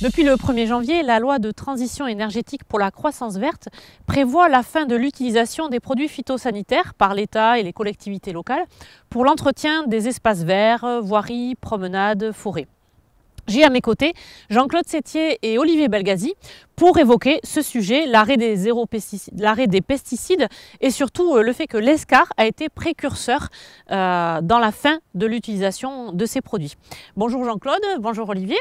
Depuis le 1er janvier, la loi de transition énergétique pour la croissance verte prévoit la fin de l'utilisation des produits phytosanitaires par l'État et les collectivités locales pour l'entretien des espaces verts, voiries, promenades, forêts. J'ai à mes côtés Jean-Claude Sétier et Olivier Belgazi pour évoquer ce sujet, l'arrêt des pesticides et surtout le fait que l'ESCAR a été précurseur dans la fin de l'utilisation de ces produits. Bonjour Jean-Claude, bonjour Olivier.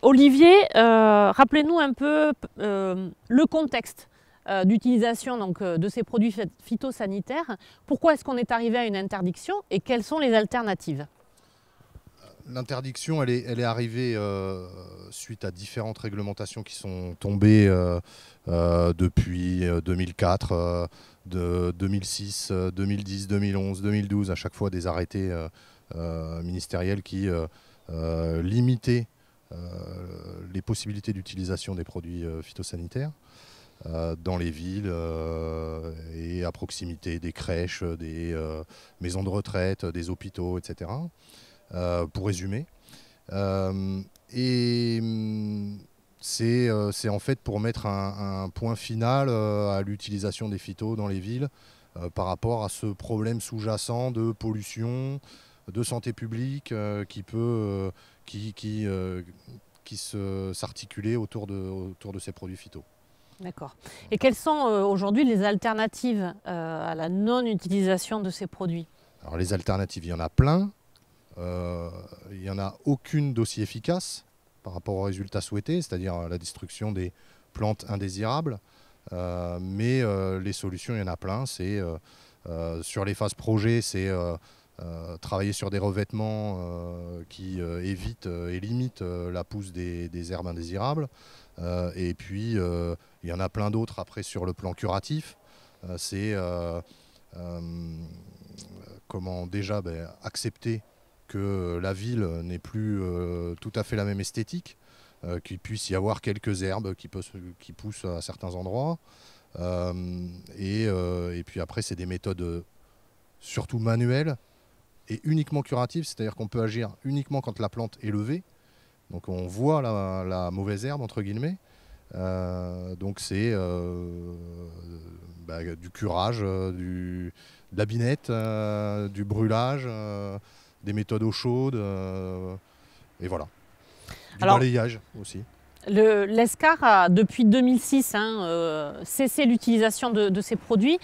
Olivier, rappelez-nous un peu le contexte d'utilisation de ces produits phytosanitaires. Pourquoi est-ce qu'on est arrivé à une interdiction et quelles sont les alternatives ? L'interdiction, elle est arrivée suite à différentes réglementations qui sont tombées depuis 2004, de 2006, 2010, 2011, 2012, à chaque fois des arrêtés ministériels qui limitaient les possibilités d'utilisation des produits phytosanitaires dans les villes et à proximité des crèches, des maisons de retraite, des hôpitaux, etc. Pour résumer. C'est en fait pour mettre un point final à l'utilisation des phytos dans les villes par rapport à ce problème sous-jacent de pollution, de santé publique qui s'articulait autour de ces produits phytos. D'accord. Et quelles sont aujourd'hui les alternatives à la non-utilisation de ces produits ? Alors les alternatives, il y en a plein. Il n'y en a aucune d'aussi efficace par rapport aux résultats souhaités, c'est-à-dire la destruction des plantes indésirables. Mais les solutions, il y en a plein. Sur les phases projets, c'est travailler sur des revêtements qui évitent et limitent la pousse des herbes indésirables. Et puis, il y en a plein d'autres après sur le plan curatif. Comment déjà accepter que la ville n'est plus tout à fait la même esthétique, qu'il puisse y avoir quelques herbes qui poussent à certains endroits. Et puis après, c'est des méthodes surtout manuelles et uniquement curatives, c'est-à-dire qu'on peut agir uniquement quand la plante est levée. Donc on voit la mauvaise herbe, entre guillemets. Donc c'est du curage, de la binette, du brûlage, des méthodes eau chaude, et voilà. Du balayage aussi. L'ESCAR a, depuis 2006, cessé l'utilisation de ces produits.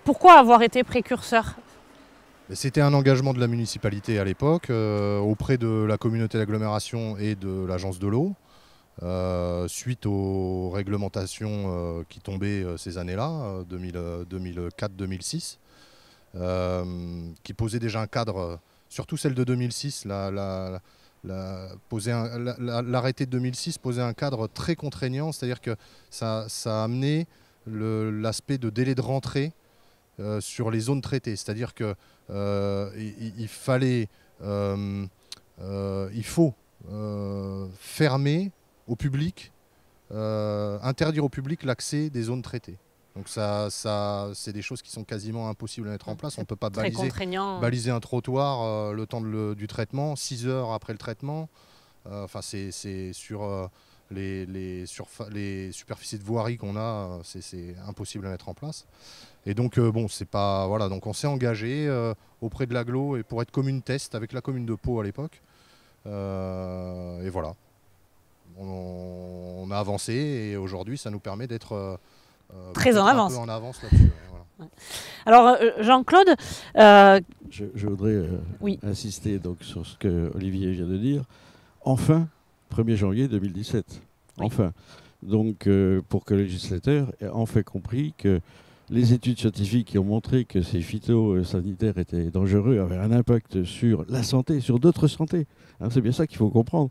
Pourquoi avoir été précurseur ? C'était un engagement de la municipalité à l'époque, auprès de la communauté d'agglomération et de l'agence de l'eau, suite aux réglementations qui tombaient ces années-là, 2004-2006, qui posaient déjà un cadre. Surtout celle de 2006, l'arrêté de 2006 posait un cadre très contraignant, c'est-à-dire que ça a amené l'aspect de délai de rentrée sur les zones traitées. C'est-à-dire qu'il faut fermer au public, interdire au public l'accès des zones traitées. Donc c'est des choses qui sont quasiment impossibles à mettre en place. On ne peut pas baliser un trottoir le temps du traitement, 6 heures après le traitement. C'est sur les superficies de voirie qu'on a, c'est impossible à mettre en place. Et donc donc on s'est engagé auprès de l'agglo et pour être commune test avec la commune de Pau à l'époque. Et voilà. On a avancé et aujourd'hui ça nous permet d'être très en avance. Un peu en avance là-dessus. Voilà. Alors Jean-Claude, je voudrais insister donc sur ce que Olivier vient de dire. Enfin, 1er janvier 2017. Oui. Enfin. Donc pour que le législateur ait enfin compris que les études scientifiques qui ont montré que ces phytosanitaires étaient dangereux avaient un impact sur la santé, sur d'autres santé. C'est bien ça qu'il faut comprendre.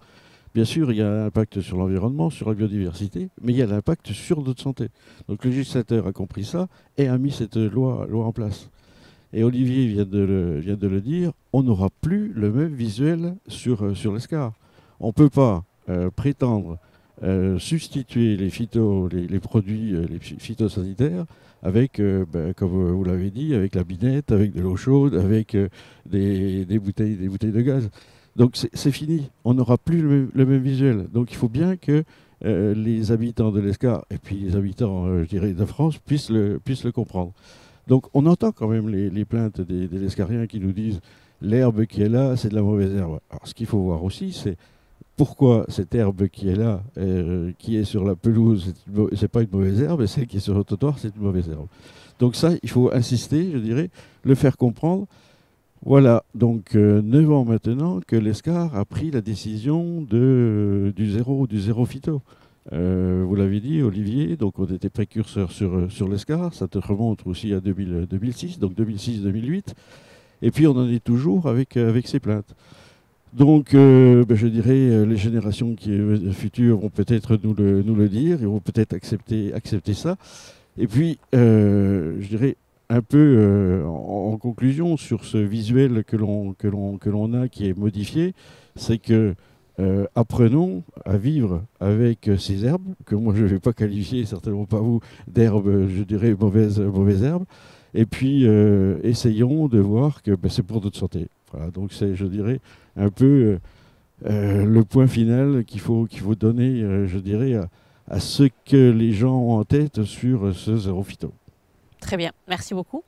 Bien sûr, il y a un impact sur l'environnement, sur la biodiversité, mais il y a l'impact sur notre santé. Donc le législateur a compris ça et a mis cette loi en place. Et Olivier vient de le dire, on n'aura plus le même visuel sur l'ESCAR. On ne peut pas prétendre substituer les produits les phytosanitaires avec, comme vous l'avez dit, avec la binette, avec de l'eau chaude, avec des bouteilles de gaz. Donc c'est fini, on n'aura plus le même visuel. Donc il faut bien que les habitants de l'Escar et puis les habitants, je dirais, de France puissent le comprendre. Donc on entend quand même les plaintes des Lescariens qui nous disent l'herbe qui est là, c'est de la mauvaise herbe. Alors ce qu'il faut voir aussi, c'est pourquoi cette herbe qui est là, qui est sur la pelouse, c'est pas une mauvaise herbe, et celle qui est sur le trottoir, c'est une mauvaise herbe. Donc ça, il faut insister, je dirais, le faire comprendre. Voilà, donc 9 ans maintenant que l'Escar a pris la décision du zéro phyto. Vous l'avez dit, Olivier, donc on était précurseur sur l'Escar, ça te remonte aussi à 2006, donc 2006-2008, et puis on en est toujours avec ces plaintes. Donc je dirais, les générations futures vont peut-être nous le dire, ils vont peut-être accepter ça. Et puis, je dirais, un peu en conclusion sur ce visuel que l'on a qui est modifié, c'est que apprenons à vivre avec ces herbes, que moi je ne vais pas qualifier, certainement pas vous, d'herbes, je dirais, mauvaises herbes, et puis essayons de voir que c'est pour notre santé. Voilà, donc c'est, je dirais, un peu le point final qu'il faut donner, je dirais, à ce que les gens ont en tête sur ce zéro phyto. Très bien, merci beaucoup.